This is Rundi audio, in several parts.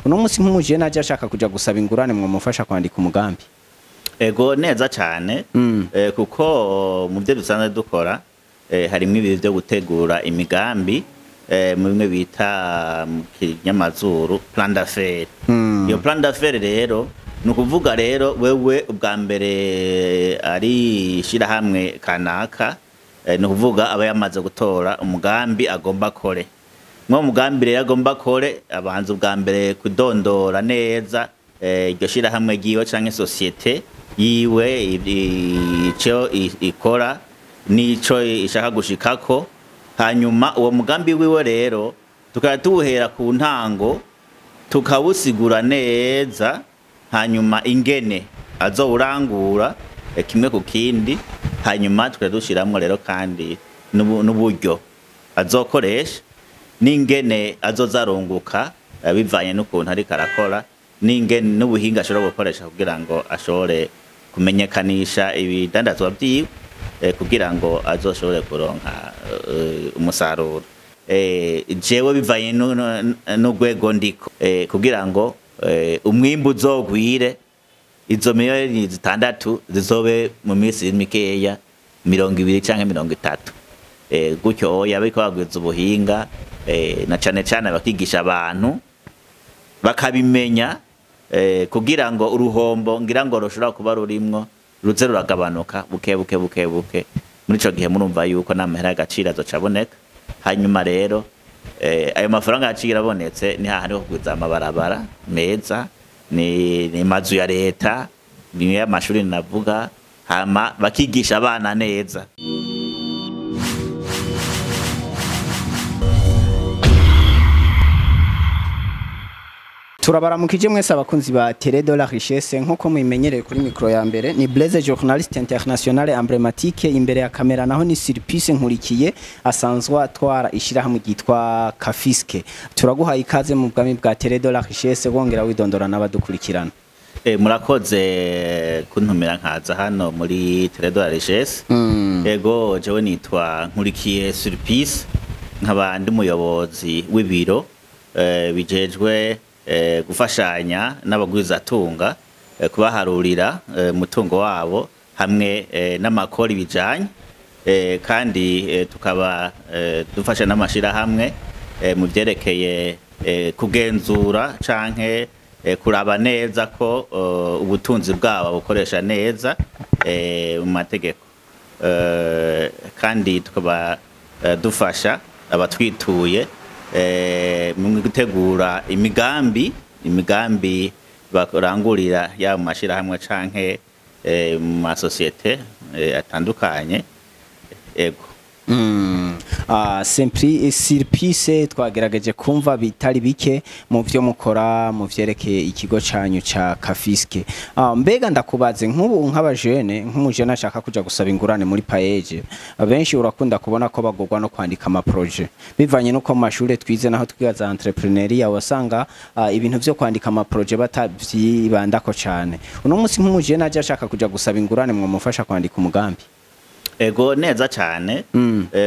uno munsi nk'umuje naje ashaka kuja gusaba ingurane mwe mufasha kwandika umugambi ego neza cyane kuko mu byo dusanzwe dukora harimo ibi byo gutegura imigambi mu bimwe bita mu kinyamazuru plan d'affaires iyo plan d'affaires rero ni ukuvuga rero wewe ubwa mbere ari shirahamwe kanaka ni ukuvuga aba yamaze gutora umugambi agomba kore mwo mugambi rero agomba kore abanza ubwa mbere kudondora neza iryo shirahamwe giwe canke societe yiwe ico ikora nico ishaka gushikako hanyuma uwo mugambi wiwe rero tukaba tuwuhera ku ntango tukawusigura neza hanyuma ingene azowurangura kimwe ku kindi hanyuma tukadushiramwo rero kandi n'uburyo azokoresha n'ingene azozarunguka bivanye n'ukuntu ariko arakora n'ingene n'ubuhinga ashobora gukoresha kugira ngo ashobore kumenyekanisha ibidandazwa vyiwe kugira ngo azoshobore kuronka umusaruro jewe bivanye n'urwego ndiko kugira ngo umwimbu uzogwire izo miliyoni 6 zizobe mu minsi mikeya 20 canke 30 gutyo yabiko bagwiza ubuhinga na cane cane bakigisha abantu bakabimenya kugira ngo uruhombo ngira ngo rushobora kuba rurimwo ruze ruragabanuka buke muri ico gihe murumva yuko n'amahera y'agaciro azocaboneka hanyuma rero ayo mafaranga y'agaciro abonetse ni hahandi ho kugwiza amabarabara meza ni mazu ya leta ni y'amashuri navuga hama bakigisha abana neza. Turabaramukije mwese abakunzi ba Télé de la Richesse nkuko muyimenyereye kuri micro ya mbere ni Blaise journaliste international emblématique imbere ya kamera naho ni Sirpice Nkurikiye asanzwe atwara ishirahamwe ryitwa Kafiske. Turaguhaye ikaze mu bwami bwa Télé de la Richesse wongera widondora n'abadukurikirana. Murakoze kuntumira nkaza hano muri Télé de la Richesse. Ego jewe nitwa Nkurikiye Sirpice nk'abandi muyobozi w'ibiro bijejwe gufashanya n'abagwizatunga kubaharurira mutungo wabo hamwe n'amakori bijanye kandi tukaba dufasha n'amashira hamwe mu byerekeye kugenzura canke kuraba neza ko ubutunzi bwabo bukoresha neza mu mategeko kandi tukaba dufasha abatwituye mu gutegura imigambi barangurira ya mashira hamwe canke mu masosiyete atandukanye ego Sirpice twagerageje kumva bitari bike mu byo mukora mu vyerekeye ikigo canyu ca Kafiske. Mbega ndakubaze nk'ubu nk'abajene nk'umujene ashaka kuja gusaba ingurane muri paeje abenshi urakunda kubona ko bagorwa no kwandika ama projet bivanye nuko mu mashure twize naho twigaza entrepreneuria wasanga ibintu vyo kwandika ama projet batavyibandako cane. Uno munsi nk'umujene aje ashaka kuja gusaba ingurane mwe mufasha kwandika umugambi ego neza cyane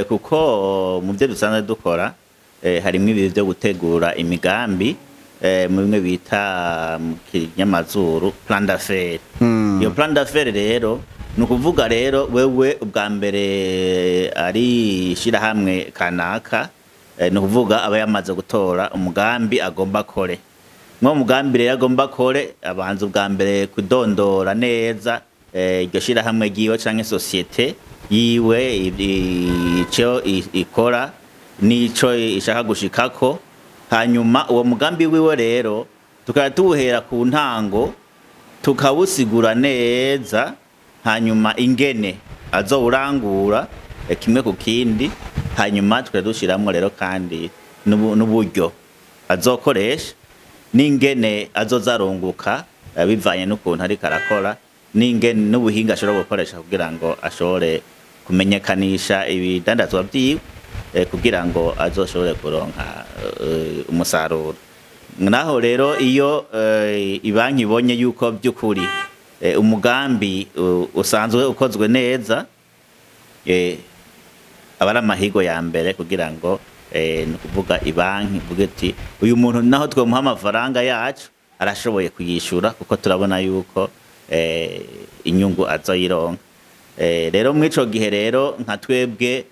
kuko mu byo dusanzwe dukora harimo ibi byo gutegura imigambi mu bimwe bita mu kinyamazuru plan d'affaires iyo plan d'affaires rero ni ukuvuga rero wewe ubwa mbere ari shirahamwe kanaka ni ukuvuga aba yamaze gutora umugambi agomba kore mwo mugambi rero agomba kore abanza ubwa mbere kudondora neza iryo shirahamwe giwe canke societe yiwe ico ikora nico ishaka gushikako hanyuma uwo mugambi wiwe rero tukaba tuwuhera ku ntango tukawusigura neza hanyuma ingene azowurangura kimwe ku kindi hanyuma tukadushiramwo rero kandi n'uburyo azokoresha n'ingene azozarunguka bivanye n'ukuntu ariko arakora n'ingene n'ubuhinga ashobora gukoresha kugira ngo ashobore kumenyekanisha ibidandazwa vyiwe kugira ngo azoshobore kuronka umusaruro. Naho rero iyo ibanki ibonye yuko by'ukuri umugambi usanzwe ukozwe neza abari amahigo ya mbere kugira ngo ni ukuvuga ibanki ivuga iti uyu muntu naho twamuha amafaranga yacu arashoboye kuyishura kuko turabona yuko inyungu azoyironka. Rero muri ico gihe rero nka twebwe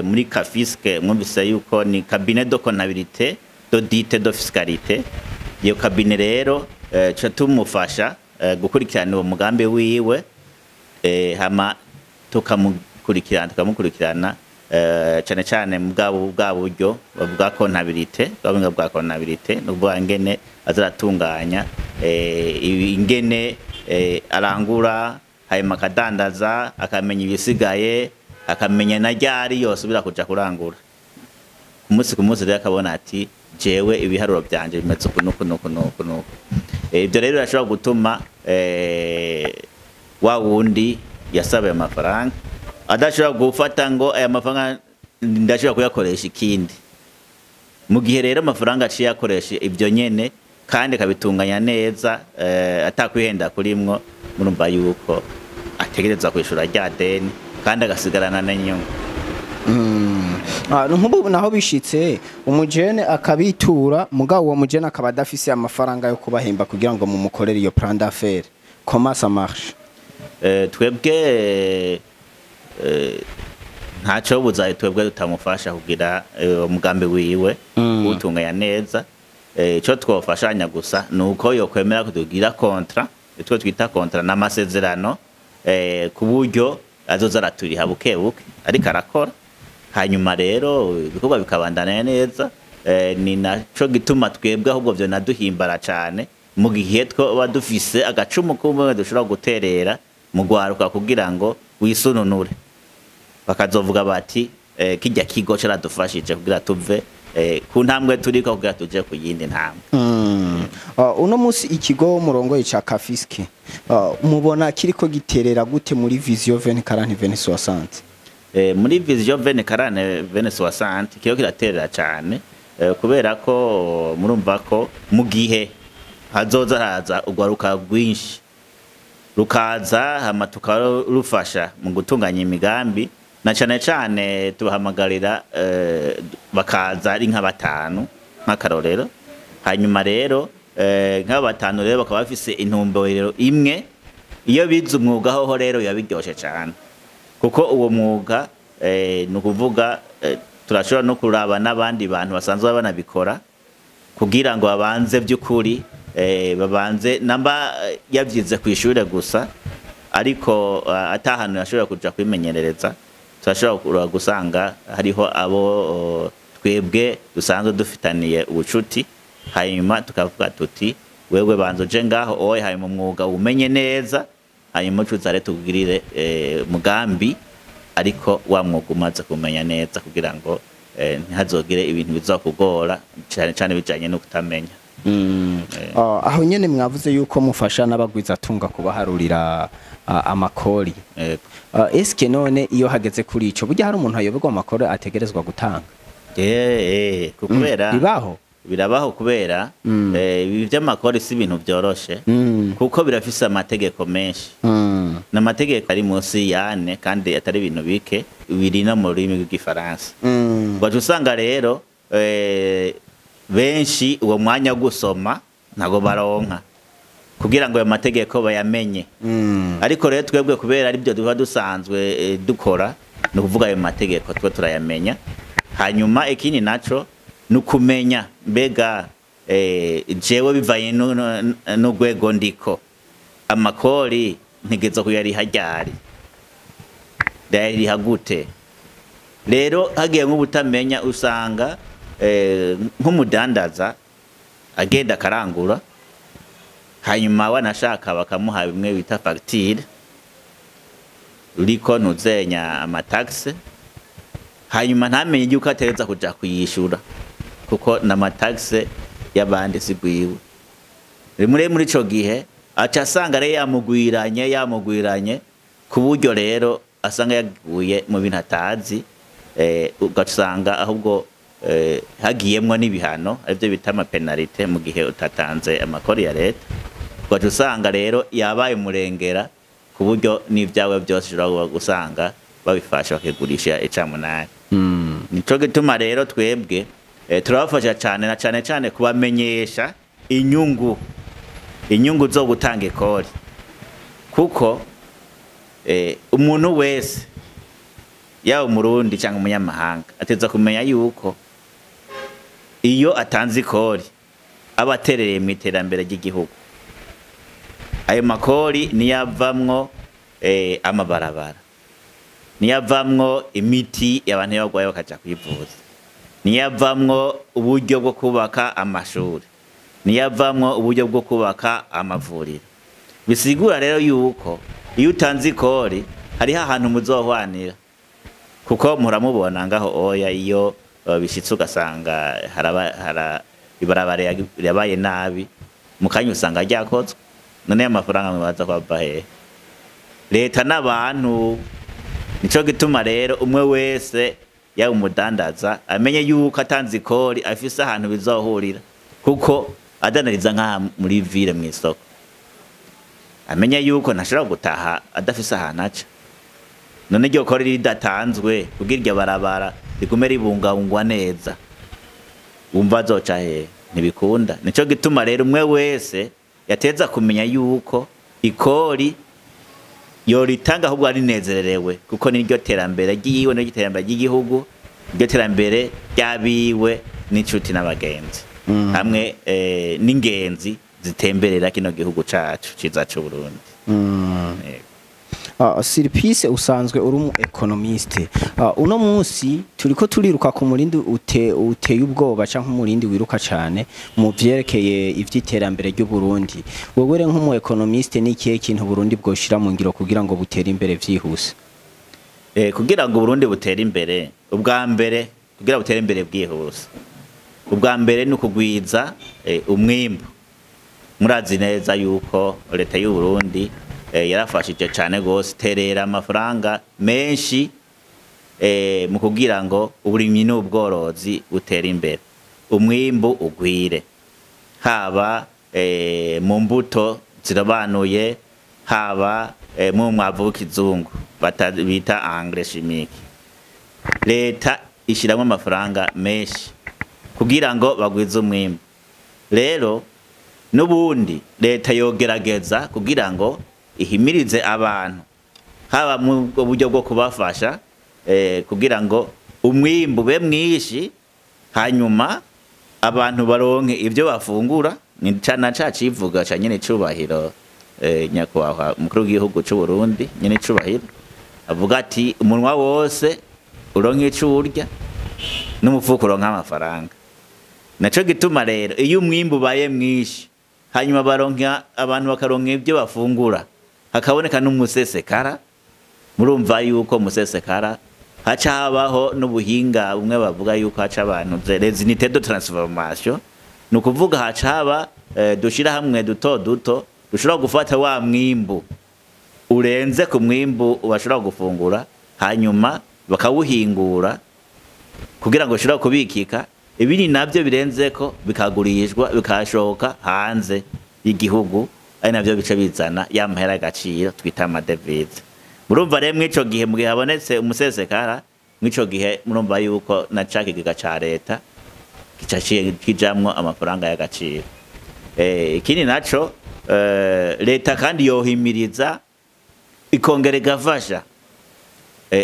muri Kafiske mwumvise yuko ni cabinet de comptabilité d'audit de fiscalité. Iyo cabinet rero ca tumufasha gukurikirana uwo mugambi wiwe hama tukamukurikirana cyane cyane bwa buryo bwa comptabilité bwa comptabilité no bwa ngene azaratunganya ingene arangura hanyuma akadandaza akamenya ibisigaye akamenya na ryari yose ubira kuja kurangura ku munsi rero akabona ati jewe ibiharuro byanje bimeze nuko ibyo rero birashobora gutuma wa wundi yasabaye amafaranga adashobora gufata ngo aya mafaranga ndashobora kuyakoresha ikindi, mu gihe rero amafaranga aciye akoresha ibyo nyene kandi akabitunganya neza atakwihenda kurimwo, murumva yuko ategereza kwishura rya deni kandi agasigarana n'inyungu. Nk'ubu naho bishitse umujene akabitura mugabo uwo mujene akaba adafise amafaranga yo kubahemba kugira ngo mumukorere iyo plan d'affaires, comment ça marche? Twebwe ntacyo buzaye twebwe tutamufasha kugira umugambi wiwe utunganya neza. Ico twofashanya gusa nuko yo kwemera kutugira contrat, itwo twita contrat n'amasezerano ku buryo azoza araturiha bukebuke ariko arakora, hanyuma rero ibikorwa bikabandana neza. Ni naco gituma twebwe ahubwo byo naduhimbara cyane mu gihe twoba dufise agacumu kumwe dushobora guterera mu gwaruka kugira ngo wisununure, bakazovuga bati kijya kigo caradufashije kugira tuve ku ntambwe turiko kugira tuje ku yindi ntambwe. Uno musi ikigo murongo ca Kafiske mubona kiriko giterera gute muri Vision 2040-2060? Muri Vision 2040-2060 kiyo kiraterera cyane kubera ko murumva ko mu gihe hazoza haza ugwaruka rwinshi rukaza hama tukarufasha mu gutunganya imigambi, na cyane cyane tubahamagarira bakaza ari nka batanu nk'akarorero, hanyuma rero nka batanu rero bakaba bafise intumbero imwe. Iyo bize umwuga ho rero yabiryoshe cyane kuko uwo mwuga ni ukuvuga turashobora no kuraba n'abandi bantu basanzwe banabikora kugira ngo babanze by'ukuri babanze namba yavyize ku ishure gusa ariko atahanu yashobora kuja kwimenyerereza. Turashobora gusanga hariho abo twebwe dusanzwe dufitaniye ubucuti, hanyuma tukavuga tuti wewe banzo je ngaho oye hanyuma umwuga umenye neza, hanyuma tuzare tugirire mugambi ariko wa mwuga umaze kumenya neza kugira ngo ntihazogire ibintu bizakugora cyane cyane bijanye no kutamenya. Aho nyene mwavuze yuko mufasha n'abagwiza tunga kubaharurira amakori. Eske none iyo hageze kuri ico burya hari umuntu ayoberwa amakori ategerezwa gutanga? Kubera birabaho kubera ibi by'amakori si ibintu byoroshe kuko birafise amategeko menshi n'amategeko ari munsi yane kandi atari ibintu bike biri no mu rurimi rw'igifaransa. Baje usanga rero benshi uwo mwanya wo gusoma ntago baronka kugira ngo ayo mategeko bayamenye, ariko rero twebwe kubera ari byo duha dusanzwe dukora no kuvuga ayo mategeko twe turayamenya. Hanyuma ikindi naco nukumenya mbega jewe bivaye n'ugwego ndiko amakori ntigeza kuyariha ryari ndayariha gute. Rero hagiye nk'ubutamenya usanga nk'umudandaza agenda karangura hanyuma wanashaka bakamuha bimwe bita facture uriko ntuzenya amataxe, hanyuma ntamenye yuko atereza kuja kuyishura kuko n'amataxe y'abandi sigwiwe. Muri ico gihe aca asanga rero yamugwiranye ku buryo rero asanga yaguye mu bintu atazi, ugasanga ahubwo hagiyemwo n'ibihano aribyo bita amapenalite mu gihe utatanze amakori ya leta, ugaca usanga rero yabaye umurengera ku buryo n'ibyawe byose ushobora gusanga babifasha bakigurisha icamunani. nico gituma rero twebwe turabafasha cyane na cyane kubamenyesha inyungu zo gutanga ikori, kuko umuntu wese yaba umurundi cyangwa umunyamahanga ateza kumenya yuko iyo atanze ikori aba aterereye mu iterambere ry'igihugu. Ayo makori niyavamwo amabarabara, niyavamwo imiti abantu y'abagwaye bakaja kwivuza, niyavamwo uburyo bwo kubaka amashuri, niyavamwo uburyo bwo kubaka amavuriro. Bisigura rero yuko iyo utanze ikori hariho ahantu muzohwanira, kuko muramubona ngaho oya iyo bishitse ugasanga ibarabara yabaye nabi mukanya usanga ryakozwe, none amafaranga mubaza kwava hehe? Leta n'abantu. Nico gituma rero umwe wese yaba umudandaza amenye yuko atanze ikori afise ahantu bizohurira, kuko adanariza nka muri ville mu isoko amenye yuko ntashobora gutaha adafise ahantu aca. None iryo kori ridatanzwe kugira iryo barabara rigume ribungabungwa neza, wumva azoca hehe? Ntibikunda. Nico gituma rero umwe wese yateza kumenya yuko ikori yoritanga ahubwo arinezererewe, kuko niryo terambere ryiwe, niryo terambere ry'igihugu, niryo terambere ryabiwe n'inshuti n'abagenzi hamwe n'ingenzi zitemberera kino gihugu cacu ciza c'u Burundi. Siripise usanzwe uri umu economiste, uno munsi turiko turiruka ku murindi uteye ubwoba canke umurindi wiruka cane mu vyerekeye ivy'iterambere ry'u Burundi. Wewe re nk'umu economiste ni ikihe kintu Burundi bwoshira mu ngiro kugira ngo butere imbere vyihuse? Kugira ngo Burundi butere imbere, ubwa mbere kugira butere imbere bwihuse, ubwa mbere ni ukugwiza umwimbu. Murazi neza yuko leta y'u Burundi yarafashije cyane gose terera amafaranga menshi mu kugira ngo uburimyi n'ubworozi butere imbere, umwimbu ugwire, haba mu mbuto zirabanuye, haba mu mwavu w'ikizungu bita engrais chimique. Leta ishiramwe amafaranga menshi kugira ngo bagwize umwimbu. Rero n'ubundi leta yogerageza kugira ngo ihimirize abantu, haba mu buryo bwo kubafasha kugira ngo umwimbu be mwishi, hanyuma abantu baronke ibyo bafungura. Ni cana civuga ca nyene cubahiro nyakubahwa umukuru w'igihugu c'u Burundi, nyene cubahiro avuga ati umunwa wose uronke ico urya n'umufuko uronke amafaranga. Naco gituma rero iyo umwimbu baye mwishi, hanyuma abantu bakaronka ibyo bafungura, hakaboneka n'umusesekara. Murumva yuko umusesekara haca habaho n'ubuhinga bumwe bavuga yuko haca abantu les unités de transformation, ni ukuvuga haca haba dushira hamwe duto dushobora gufata wa mwimbu urenze ku mwimbu bashobora gufungura, hanyuma bakawuhingura kugira ngo ushobora kubikika, ibindi navyo birenzeko bikagurishwa bikashoka hanze y'igihugu, ari navyo bice bizana ya mahera y'agaciro twita amadevize. Murumva rero mwico gihe mu gihe habonetse umusesekara, mwico gihe murumva yuko na cakigiga ca leta kijamwo amafaranga y'agaciro. Ikindi naco leta kandi yohimiriza ikongera igafasha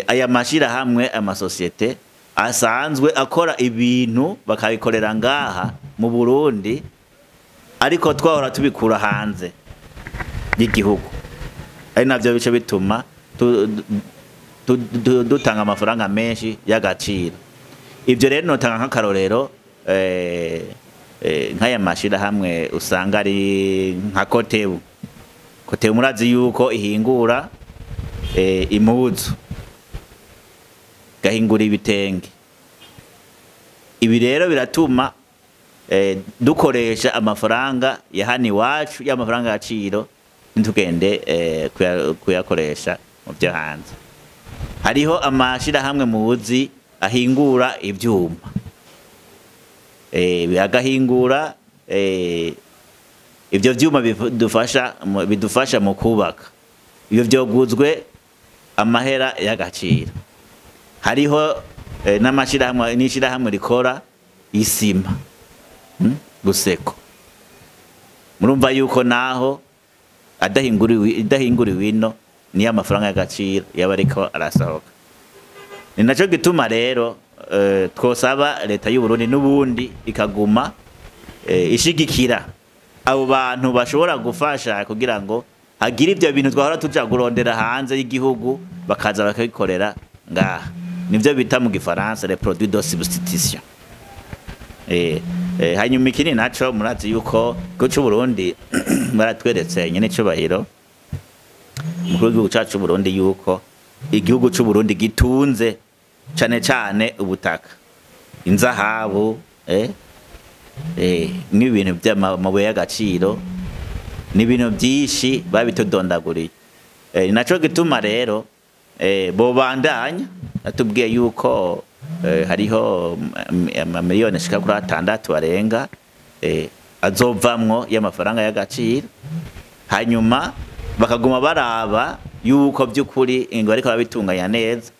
aya mashira hamwe amasosiyete asanzwe akora ibintu bakabikorera ngaha mu Burundi, ariko twahora tubikura hanze y'igihugu, ari navyo bice bituma dutanga amafaranga menshi y'agaciro. Ivyo rero notanga nk'akarorero nk'aya mashira hamwe usanga ari nka Kotebu. Kotebu murazi yuko ihingura impuzu, gahingura ibitenge. Ibi rero biratuma dukoresha amafaranga ya hano iwacu y'amafaranga y'agaciro ntitugende kuyakoresha mu byo hanze. Hariho amashira hamwe muzi ahingura ivyuma, agahingura ivyo vyuma bidufasha mu kubaka, ivyo vyoguzwe amahera y'agaciro. Hariho n'ishirahamwe rikora isima Buseko. Murumva yuko naho idahinguriwe ino ni amafaranga y'agaciro yaba ariko arasohoka. Ni naco gituma rero twosaba leta y'u Burundi n'ubundi ikaguma ishigikira abo bantu bashobora gufasha kugira ngo hagira ibyo bintu twahora tuja kurondera hanze y'igihugu bakaza bakabikorera ngaha. Nivyo bita mu gifaransa les produits de substitution. Hanyuma ikindi naco murazi yuko ko c'u Burundi baratweretse nyene cubahiro umukuru w'igihugu cacu Burundi yuko igihugu c'u Burundi gitunze cane ubutaka, inzahabu, n'ibintu by'amabuye y'agaciro n'ibintu byinshi babitodondaguriye. Naco gituma rero bobandanya atubwiye yuko hariho amamiliyoni ashika kuri 6 arenga azovamwo y'amafaranga y'agaciro, hanyuma bakaguma baraba yuko by'ukuri ngo ariko babitunganya neza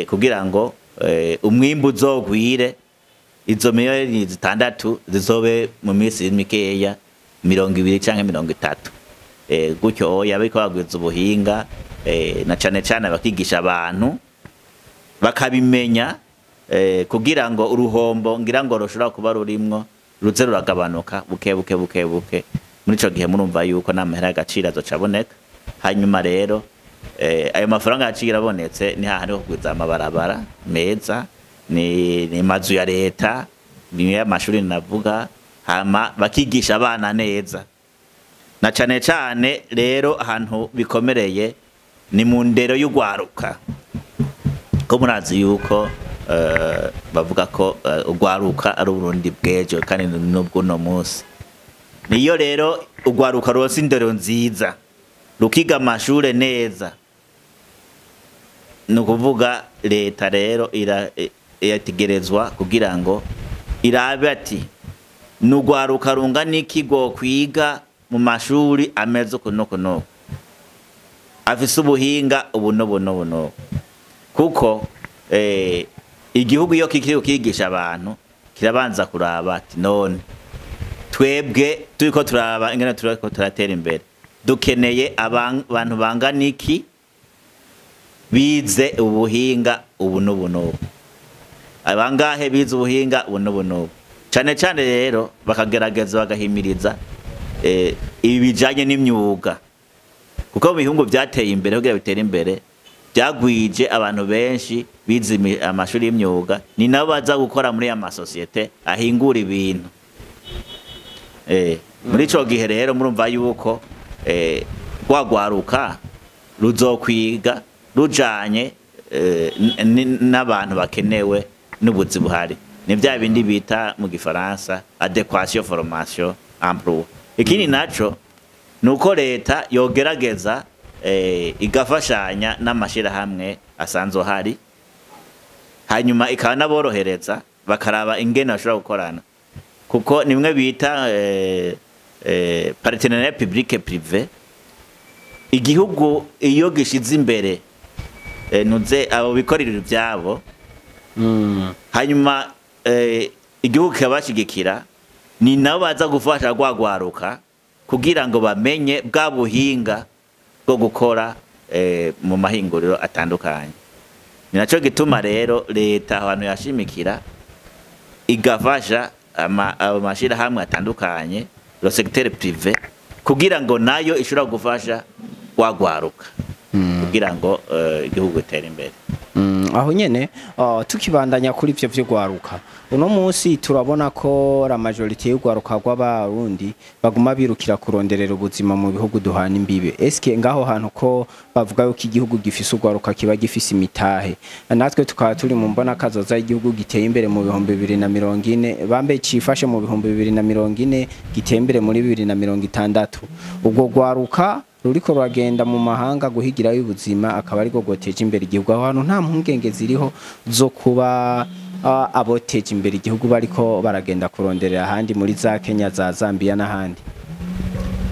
kugira ngo umwimbu uzogwire, izo miliyoni 6 zizobe mu minsi mikeya 20 canke 30. Gutyo yabiko bagwiza ubuhinga na cane bakigisha abantu bakabimenya kugira ngo uruhombo ngira ngo rushobora kuba rurimwo ruze ruragabanuka buke. Muri ico gihe murumva yuko n'amahera y'agaciro azocaboneka. Hanyuma rero ayo mafaranga y'agaciro abonetse ni hahandi ho kugwiza amabarabara meza, ni mazu ya leta, ni amashuri navuga, hama bakigisha abana neza. Na cane rero ahantu bikomereye ni mu ndero y'ugwaruka. Ko murazi yuko bavuga ko ugwaruka ari Burundi bwejo kandi nubwo no munsi. Niyo rero ugwaruka rose indero nziza rukiga amashure neza, nukuvuga leta rero irategerezwa kugira ngo irabe ati nugwaruka rungana iki go kwiga mu mashuri ameze kuno afise ubuhinga ubuno kuko igihugu iyo kikiri kukigisha abantu kirabanza kuraba ati none twebwe turiko turaba ingene turiko turatera imbere dukeneye abantu bangana iki bize ubuhinga ubuno abangahe bize ubuhinga ubuno cane rero bakagerageza bagahimiriza ibijanye n'imyuga kuko mu bihugu byateye imbere kugira bitera imbere byagwije abantu benshi bize amashuri y'imyuga ni nabo baza gukora muri ya masosiyete ahingura ibintu. Muri ico gihe rero murumva yuko gwagwaruka ruzokwiga rujanye n'abantu bakenewe n'ubuzi buhari, ni bya bindi bita mu gifaransa adéquation formation emploi. Ikindi naco nuko leta yogerageza igafashanya n'amashirahamwe asanzwe hari, hanyuma ikanaborohereza bakaraba ingene bashobora gukorana kuko nimwe bita partenariat public privé. Igihugu iyo gishize imbere nuze abo bikorera byabo hanyuma igihugu kabashigikira ni nabo baza gufasha gwagwaruka kugira ngo bamenye bwa buhinga bwo gukora mu mahinguriro atandukanye. Ni naco gituma rero leta abantu yashimikira igafasha amashirahamwe atandukanye le secteur privé kugira ngo nayo ishobora gufasha gwagwaruka kugira ngo igihugu gitere imbere. Aho nyene tukibandanya kuri ivyo vyo gwaruka uno munsi turabona ko la majorité y'ugwaruka rw'abarundi baguma birukira kuronderera ubuzima mu bihugu duhana imbibe. Eske ngaho hantu ko bavuga yuko igihugu gifise ugwaruka kiba gifise imitahe, natwe tukaba turi mu mbona kazoza igihugu giteye imbere mu 2040 bambe cifashe mu 2040 giteye imbere muri 2060. Ubwo gwaruka ruriko ruragenda mu mahanga guhigira y'ubuzima akaba ariko goteje imbere igihugu. Aho hantu nta mpungenge ziriho zo kuba aboteje imbere igihugu bariko baragenda kuronderera ahandi muri za Kenya za Zambia n'ahandi.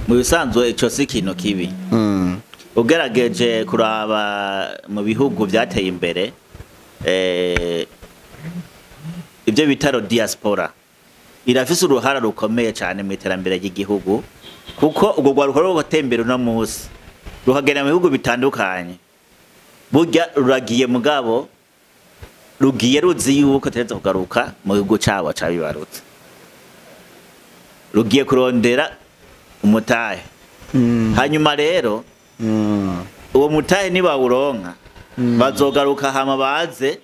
Mu bisanzwe ico si kintu kibi. Ugerageje kuraba mu bihugu byateye imbere ibyo bitaro diaspora irafise uruhara rukomeye cyane mu iterambere ry'igihugu kuko ubwo rwaruka rwo gutembera uno munsi ruhagera mu bihugu bitandukanye burya ruragiye mugabo rugiye ruzi yuko tereza kugaruka mu gihugu cabo cabibarutse rugiye kurondera umutahe hanyuma rero uwo mutahe niba uronka bazogaruka hama baze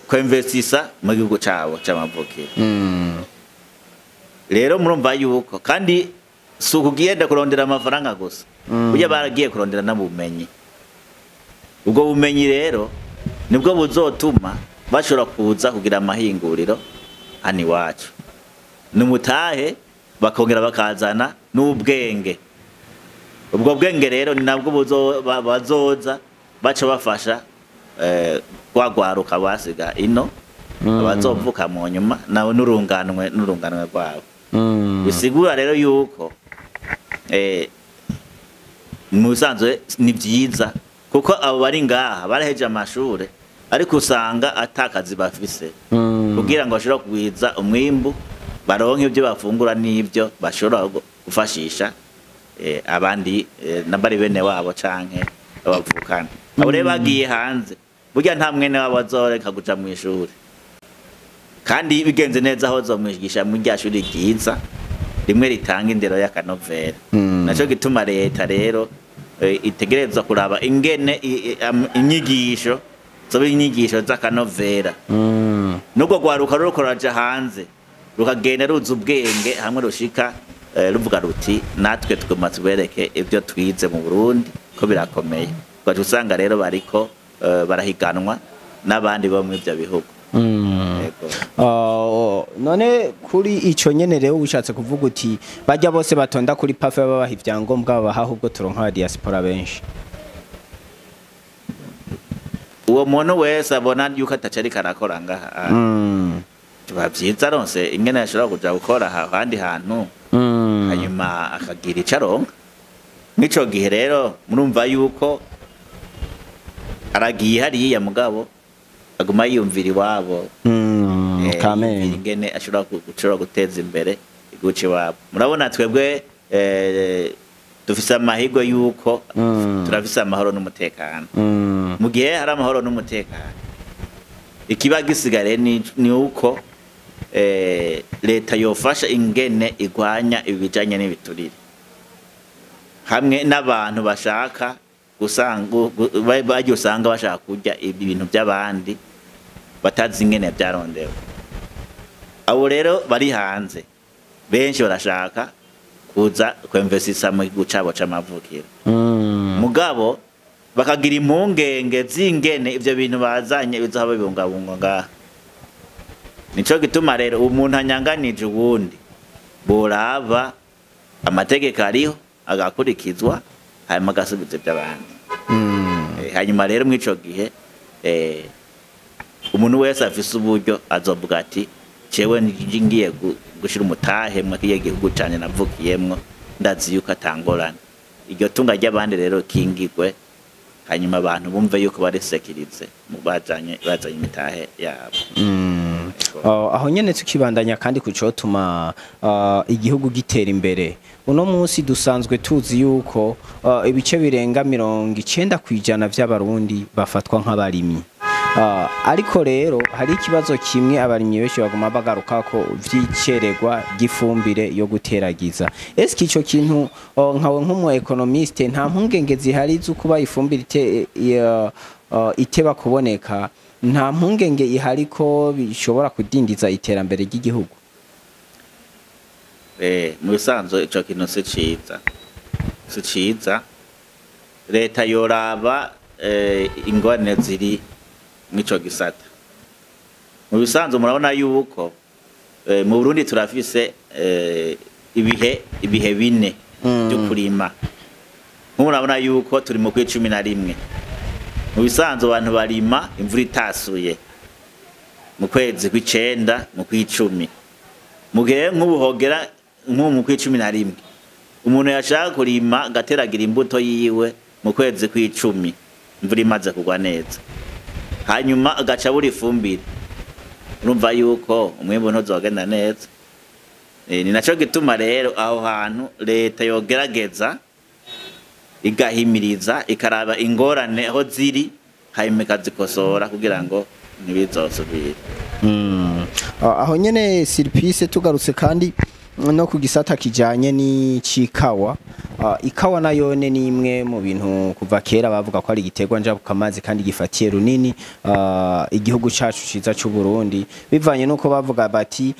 kwinvestisa mu gihugu cabo c'amavukiro rero murumva yuko kandi sukugiyenda kurondera amafaranga gusa burya baragiye kurondera n'ubumenyi ubwo bumenyi rero nibwo buzotuma bashobora kuza kugira amahinguriro hani wacu n'umutahe bakongera bakazana n'ubwenge ubwo bwenge rero ni nabwo bazoza baca bafasha kwagwaruka basiga ino abazovuka mu nyuma nawe n'urunganwe rwabo bisigura rero yuko mu bisanzwe ni byiza kuko abo bari ngaha baraheje amashure ariko usanga atakazi bafise kugira ngo bashobora kugwiza umwimbu baronke ibyo bafungura n'ibyo bashobora gufashisha abandi nabari bene wabo canke abavukana abo rero bagiye hanze burya nta mwene wabo azoreka kuja mu ishuri kandi bigenze neza aho zomwigisha mu rya shuri ryiza rimwe ritanga indero y'akanovera naco gituma leta rero itegereza kuraba ingene inyigisho zobe inyigisho z'akanovera nubwo rwaruka rukoraja hanze rukagenda ruza ubwenge hamwe rushika ruvuga ruti natwe tuguma tubereke ibyo twize mu Burundi ko birakomeye ugaca usanga rero bariko barahiganwa n'abandi bo mu ivyo bihugu none kuri ico nyene rero ushatse kuvuga uti bajya bose batonda kuri pafe babaha ivyangombwa babaha ahubwo turonka aba diaspora benshi uwo muntu wese abona yuko atacari karakora ngaha tuba vyiza ronse ingene ashobora kuja gukora ahandi hantu hanyuma akagira ico aronka n'ico gihe rero murumva yuko aragiye hariya mugabo aguma yiyumvira iwabo ingene ashobora guteza imbere igihugu iwabo murabona twebwe dufise amahirwe yuko turafise amahoro n'umutekano mu gihe hari amahoro n'umutekano ikiba gisigare ni uko leta yofasha ingene igwanya ibijanye n'ibiturire hamwe n'abantu bashaka usanga bashaka kurya ibintu by'abandi batazi ingene byarondewe abo rero bari hanze benshi barashaka kuza kwinvestisa mu gihugu cabo c'amavukiro mugabo bakagira impungenge z'ingene ivyo bintu bazanye bizoba bibungabungwa ngaha nico gituma rero umuntu anyanganije uwundi boraba amategeko ariho agakurikizwa hanyuma agasubiza iby'abandi hanyuma rero mw'ico gihe umuntu wese afise uburyo azovuga ati cewe ngiye gushira umutahe mu kiye gihugu cyane navukiyemwo ndazi yuko atangorana iryo tunga ry'abandi rero kingigwe hanyuma abantu bumve yuko bari sekirize mu bazanye imitahe yabo aho nyene tukibandanya kandi kucotuma igihugu gitera imbere uno munsi dusanzwe tuzi yuko ibice birenga 90% vy'abarundi bafatwa nk'abarimyi ariko rero hari ikibazo kimwe abarimyi benshi baguma bagaruka ko vyiceregwa gifumbire yo guteragiza eski ico kintu nkawe nk'umu economiste nta mpungenge zihari zukuba ifumbire iteba kuboneka nta mpungenge ihari ko bishobora kudindiza iterambere ry'igihugu mu bisanzwe ico kintu si ciza leta yoraba ingorane ziri mw'ico gisata mu bisanzwe murabona yuko mu Burundi turafise ibihe bine byo kurima murabona yuko turi mu kwi11 mu bisanzwe abantu barima imvura itasuye mu kwezi kw'icenda mu kw'icumi mu gihe nk'ubuhogera mu kw'11 umuntu yashaka kurima gateragira imbuto yiwe mu kwezi kw'icumi imvura imaze kugwa neza hanyuma agaca buri fumbire urumva yuko umwimbu ntuzogenda neza. Ni naco gituma rero aho hantu leta yogerageza igahimiriza ikaraba ingorane aho ziri hanyuma ikazikosora kugira ngo ntibizosubire. Aho nyene Sirpise tugarutse kandi no ku gisata kijanye n'icikawa. Ikawa nayo ni imwe mu bintu kuva kera bavuga ko ari igiterwa njabukamazi kandi gifatiye runini igihugu cacu ciza c'u Burundi, bivanye nuko bavuga bati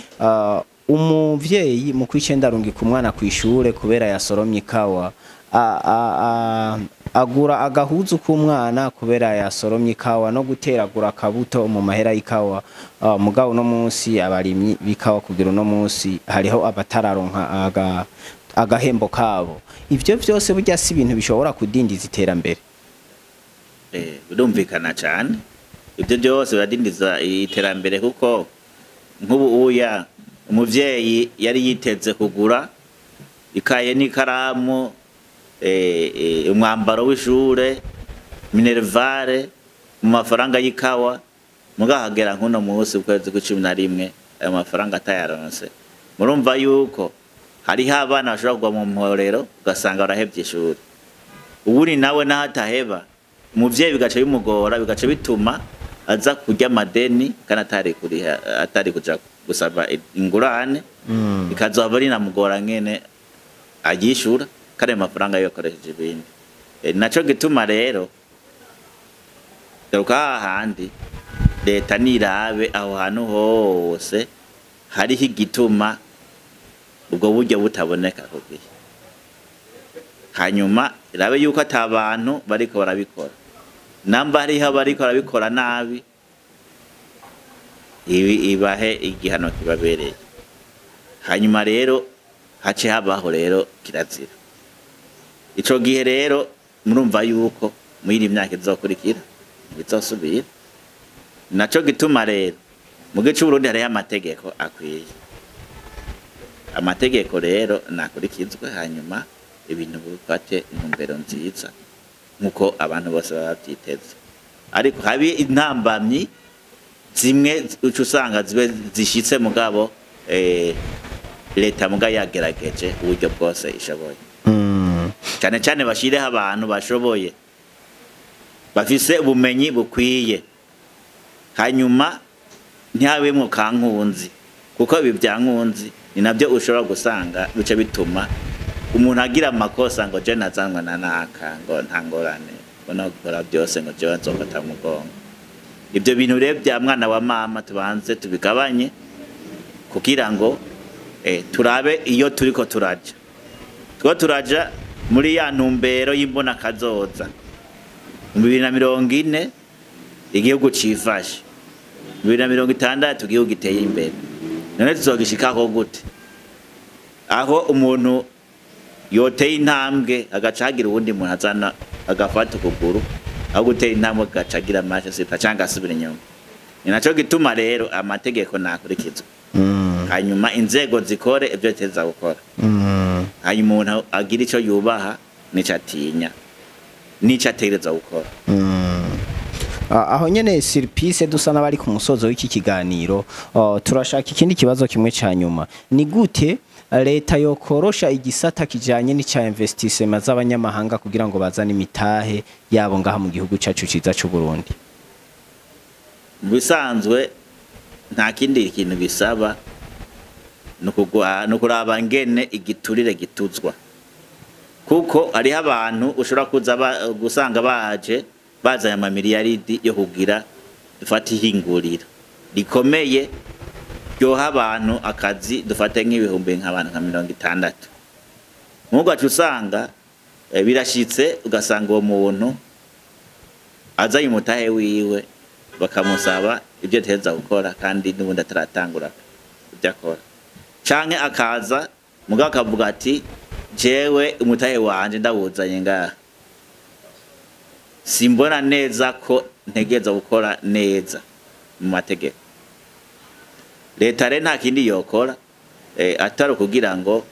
umuvyeyi mu kwicenda arungika umwana kw'ishure kubera yasoromye ikawa, agura agahuzu k'umwana kubera yasoromye ikawa, no guteragura akabuto mu mahera y'ikawa. Mugabo no munsi abarimyi bikawa kugira no munsi hariho abatararonka agahembo kabo. Ivyo vyose burya si ibintu bishobora kudindiza iterambere. Birumvikana cyane ibyo byose biradindiza iterambere, kuko nk'ubu uya umuvyeyi yari yiteze kugura ikaye n'ikaramu, umwambaro w'ishure, minervare mu mafaranga y'ikawa, mugahagera nkuno munsi ukwezi kwa 11 ayo mafaranga atayaronse. Murumva yuko hariho abana bashobora kugwa mu mporero ugasanga barahevye ishuri. Uburi nawe nahataheba umuvyeyi bigaca bimugora, bigaca bituma aza kurya amadeni kandi atari kuja gusaba ingurane, bikazoba ari namugora ngene agishura kandi amafaranga yokoresheje ibindi. Naco gituma rero garuka hahandi leta nirabe aho hantu hose hariho igituma ubwo buryo butaboneka kugiye, hanyuma irabe yuko atabantu bariko barabikora, namba hariho bariko barabikora nabi ibahe igihano kibabereye. Hanyuma rero hace habaho rero kirazira. Ico gihe rero murumva yuko mwiri myaka izokurikira bizosubira. Naco gituma rero mu gice Burundi hariho amategeko akwiye. Amategeko rero nakurikizwe, hanyuma ibintu bifate intumbero nziza nkuko abantu bose babyiteze. Ariko habi intambamyi zimwe ucu usanga zibe zishitse mugabo leta muga yagerageje uburyo bwose ishoboye. Cyane cyane bashireho abantu bashoboye bafise ubumenyi bukwiye, hanyuma ntihabemwo kankunzi, kuko ibi byankunzi ni nabyo ushobora gusanga bice bituma umuntu agira amakosa ngo je nazanwa na naka ngo ntangorane bona gukora byose ngo je nzofata mugongo. Ibyo bintu rero bya mwana wa mama tubanze tubigabanye kugira ngo turabe iyo turiko turaja muri ya ntumbero y'imbona kazoza. Mu 2040 igihugu cifashe, 2060 igihugu giteye imbere. None tuzogishikako gute? Aho umuntu yoteye intambwe agacagira ubundi muntu azana agafata ukuguru, aho guteye intambwe agacagira amashe sipa cyangwa asubira inyuma. Ni naco gituma rero amategeko nakurikizwa, hanyuma inzego zikore ibyo teza gukora, hanyuma umuntu agira ico yubaha nico atinya nico ategereza gukora. Aho nyene Sirpise dusa n'abari ku musozo w'iki kiganiro, turashaka ikindi kibazo kimwe ca nyuma. Ni gute leta yokorosha igisata kijanye n'icya investissement z'abanyamahanga kugira ngo bazane imitahe yabo ngaha mu gihugu cacu ciza c'u Burundi? Bisanzwe nta kindi kintu bisaba no kuraba ngene igiturire gituzwa, kuko ari abantu ushobora kuza gusanga baje bazanye amamiliyaridi yo kugira dufate ihingurira rikomeye ryoha abantu akazi, dufate nk'ibihumbi nk'abantu nka 60. Nk'ubwo usanga birashitse ugasanga uwo muntu azanye umutahe wiwe bakamusaba ibyo teza gukora kandi n'ubundi ataratangura ibyo akora, canke akaza mugabo akavuga ati jewe umutahe wanje ndawuzanye ngaha, simbona neza ko ntegeza gukora neza mu mategeko. Leta rero nta kindi yokora atari kugira ngo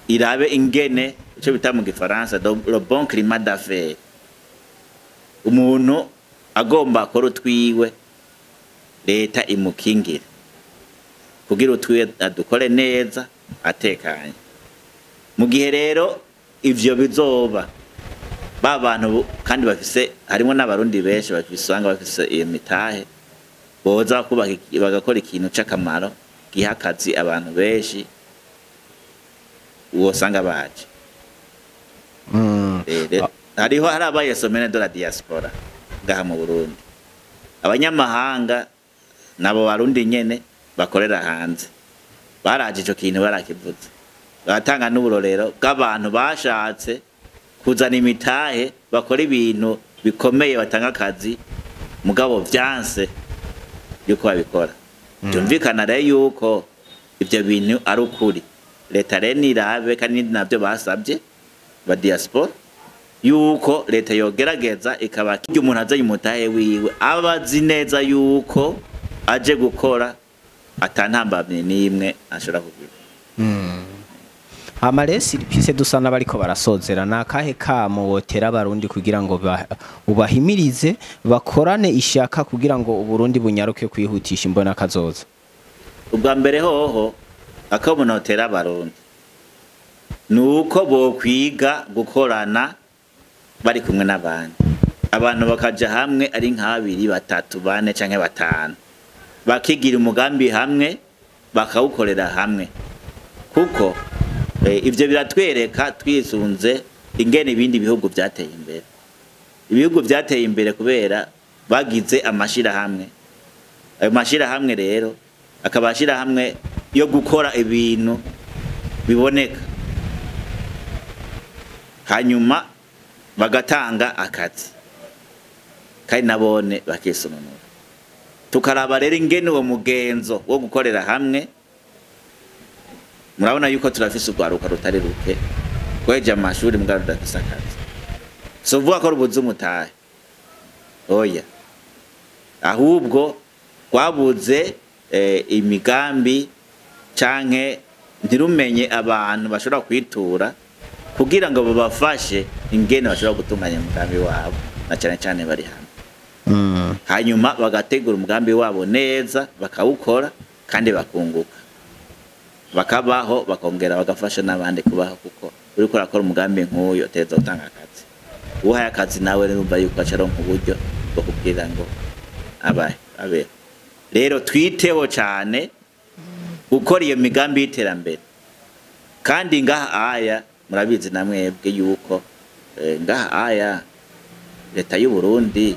irabe ingene ico bita mu gifaransa le bon climat d'affaires. Umuntu agomba akora utwiwe leta imukingire kugira utwiwe adukore neza atekanye. Mu gihe rero ivyo bizoba ba bantu kandi bafise harimo n'abarundi benshi bafisanga bafise iyo mitahe boza kubaka bagakora ikintu c'akamaro gihakazi abantu benshi wosanga baje. Hariho harabaye somene de la diaspora ngaha mu Burundi, abanyamahanga nabo barundi nyene bakorera hanze baraje ico kintu barakivuze, batanga n'uburorero bw'abantu bashatse kuzana imitahe bakora ibintu bikomeye batanga akazi mugabo vyanse yuko babikora. Byumvikana rero yuko ivyo bintu ari ukuri, leta rero nirabe kandi navyo basabye ba diaspora yuko leta yogerageza ikaba kiryo umuntu azaye umutahe wiwe abazi neza yuko aje gukora atantambamye nimwe ashobora kugira. Amaresi pise dusana bariko barasozera nakahe kamo wotera abarundi kugira ngo ubahimirize bakorane ishaka kugira ngo uburundi bunyaruke kwihutisha imbona kazoza. Ubwa mbere hoho akabona hotera abarundi nuko bo kwiga gukorana bari kumwe n'abandi, abantu bakaja hamwe ari nk'abiri batatu bane canke batanu bakigira umugambi hamwe bakawukorera hamwe, kuko ivyo biratwereka twisunze ingene ibindi bihugu byateye imbere. Ibihugu byateye imbere kubera bagize amashira hamwe, ayo mashira hamwe rero akabashira hamwe yo gukora ibintu biboneka hanyuma bagatanga akazi kandi nabone bakisononora. Tukaraba rero ingene uwo mugenzo wo gukorera hamwe, murabona yuko turafise urwaruka rutari ruke kweja amashuri mbwa rudafise akazi, so vuga ko rubuze umutahe oya, ahubwo kwabuze imigambi canke ntirumenye abantu bashobora kwitura kugira ngo babafashe ingene bashobora gutunganya umugambi wabo na cyane cyane bari hamwe. Hanyuma bagategura umugambi wabo neza bakawukora kandi bakunguka bakabaho bakongera bagafasha n'abandi kubaho, kuko uriko urakora umugambi nk'uyo teza utanga akazi, uhaye akazi nawe numva yuko acaronka uburyo bwo kugira ngo abe. Rero twiteho cyane gukora iyo migambi y'iterambere, kandi ngaha aya murabizi namwebwe yuko ngaha aya leta y'u Burundi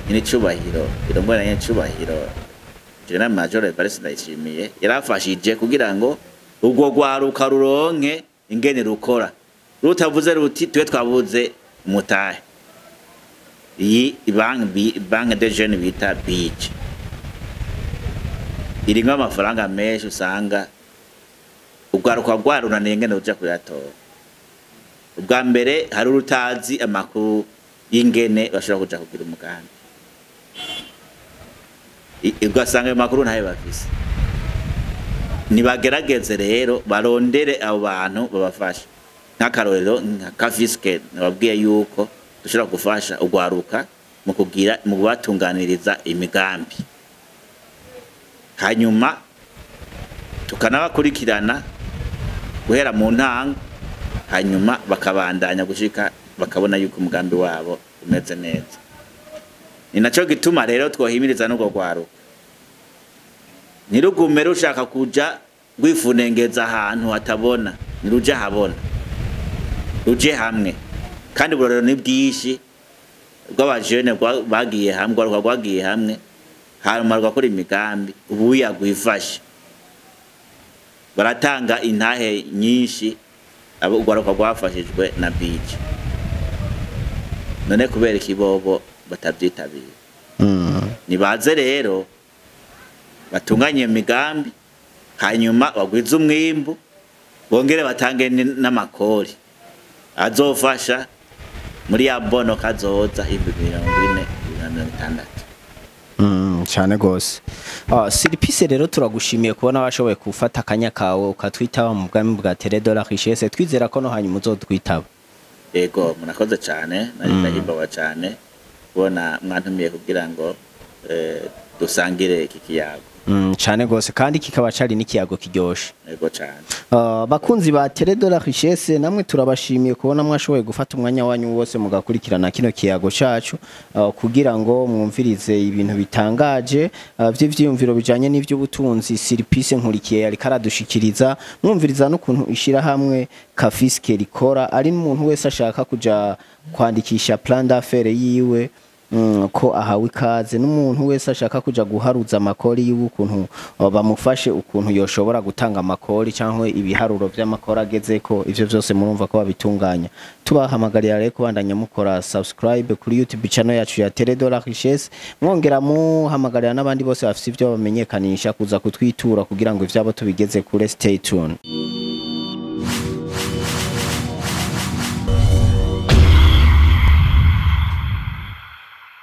ni cubahiro irongora nye cubahiro General Major Evariste Ndayishimiye yarafashije kugira ngo ubwo gwaruka ruronke ingene rukora rutavuze ruti twe twabuze umutahe. Iyi bank de jeunes bita BIJ irimwo amafaranga menshi usanga ugwaruka gwarunaniye ingene uja kuyatora. Ubwa mbere hari urutazi amakuru y'ingene bashobora kuja kugira umugambi, ugasanga ayo makuru ntayo bafise. Nibagerageze rero barondere abo bantu babafasha, nk'akarorero nka Kafiske nababwiye yuko dushobora gufasha ugwaruka mu kugira mu kubatunganiriza imigambi, hanyuma tukanabakurikirana guhera mu ntango, hanyuma bakabandanya gushika bakabona yuko umugambi wabo umeze neza. Ni naco gituma rero twohimiriza n'ubwo gwaruka nirugume rushaka kuja gwifunengeza ahantu hatabona, niruja habona, ruje hamwe. Kandi burorero ni bwishi bw'abajene bagiye hamwe, gwaruka gwagiye hamwe hanyuma rugakora imigambi ubu yagwifashe, baratanga intahe nyinshi abo gwaruka gwafashijwe na BIJ. None kubera ikibobo batavyitabira, nibaze rero batunganye imigambi hanyuma bagwize umwimbu bongere batange n'amakori azofasha muri ya bono kazoza 2046. Cyane gose. Siripise rero turagushimiye kubona washoboye gufata akanya kawe ukatwitaba mu bwami bwa Télé de la Richesse, twizera ko no hanyuma uzodwitaba. Yego murakoze cyane, nari ndahimbawa cyane kubona mwantumiye kugira ngo dusangire iki kiyago. Cane gose kandi kikaba cari n'ikiyago kiryoshe. Yego cane. Bakunzi ba Télé de la Richesse namwe turabashimiye kubona mwashoboye gufata umwanya wanyu wose mugakurikirana kino kiyago cacu kugira ngo mwumvirize ibintu bitangaje vy'ivyiyumviro bijanye n'ivy'ubutunzi Siripise Nkurikiye yari karadushikiriza mwumviriza n'ukuntu ishira hamwe Kafiske rikora ari n'umuntu wese ashaka kuja kwandikisha plan d'affaires yiwe ko ahawe ikaze n'umuntu wese ashaka kuja guharuza amakori yiwe ukuntu bamufashe ukuntu yoshobora gutanga amakori cyangwa ibiharuro vy'amakori agezeko ivyo vyose murumva ko babitunganya tubahamagarira rero kubandanya mukora subscribe kuri YouTube channel yacu ya Télé de la Richesse mwongera muhamagarira n'abandi bose bafite ivyo bamenyekanisha kuza kutwitura kugira ngo ivyabo tubigeze kure. Stay tuned.